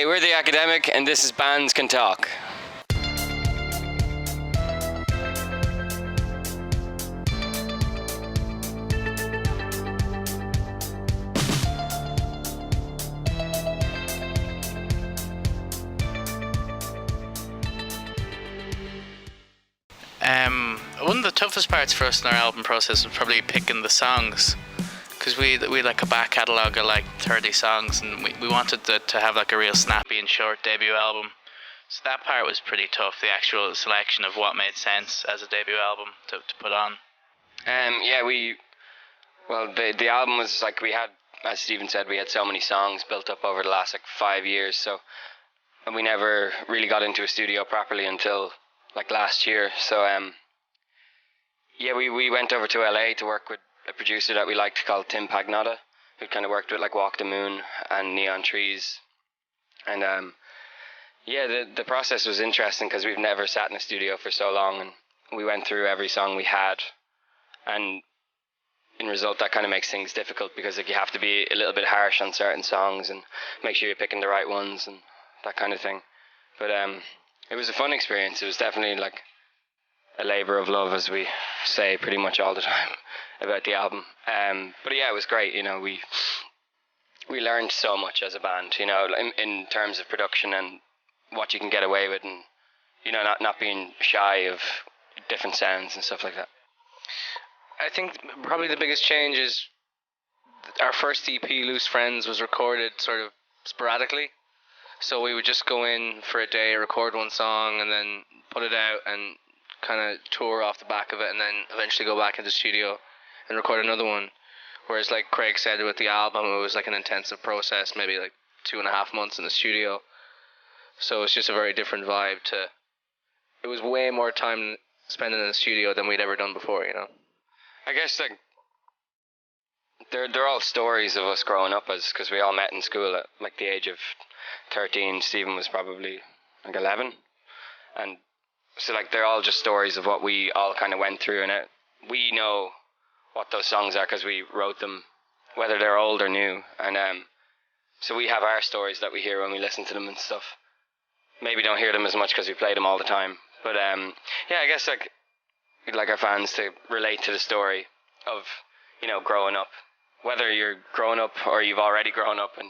Hey, we're The Academic, and this is Bands Can Talk. One of the toughest parts for us in our album process was probably picking the songs, because we had like a back catalogue of like 30 songs, and we wanted to have like a real snappy and short debut album. So that part was pretty tough, the actual selection of what made sense as a debut album to put on. The album was like, we had, as Stephen said, we had so many songs built up over the last like 5 years, and we never really got into a studio properly until like last year. So we went over to LA to work with a producer that we liked called Tim Pagnotta, who kind of worked with like Walk the Moon and Neon Trees. And the process was interesting because we've never sat in a studio for so long, and we went through every song we had, and in result that kind of makes things difficult because like you have to be a little bit harsh on certain songs and make sure you're picking the right ones and that kind of thing. But it was a fun experience. It was definitely like a labor of love, as we say pretty much all the time about the album. But yeah, it was great. You know, we learned so much as a band, you know, in terms of production and what you can get away with, and you know, not being shy of different sounds and stuff like that. I think probably the biggest change is our first EP, Loose Friends, was recorded sort of sporadically. So we would just go in for a day, record one song, and then put it out and kind of tour off the back of it, and then eventually go back into the studio and record another one. Whereas, like Craig said, with the album, it was like an intensive process, maybe like 2.5 months in the studio. So it's just a very different vibe it was way more time spending in the studio than we'd ever done before, you know. I guess like they're all stories of us growing up, because we all met in school at like the age of 13. Stephen was probably like 11, and so like they're all just stories of what we all kind of went through, and we know what those songs are because we wrote them, whether they're old or new, and so we have our stories that we hear when we listen to them and stuff. Maybe don't hear them as much because we play them all the time, but I guess like we'd like our fans to relate to the story of, you know, growing up, whether you're growing up or you've already grown up, and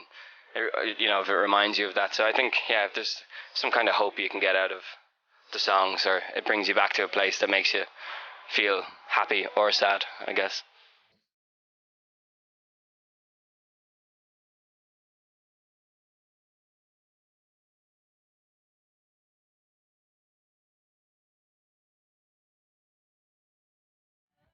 you know, if it reminds you of that. So I think, if there's some kind of hope you can get out of the songs, or it brings you back to a place that makes you feel happy or sad, I guess.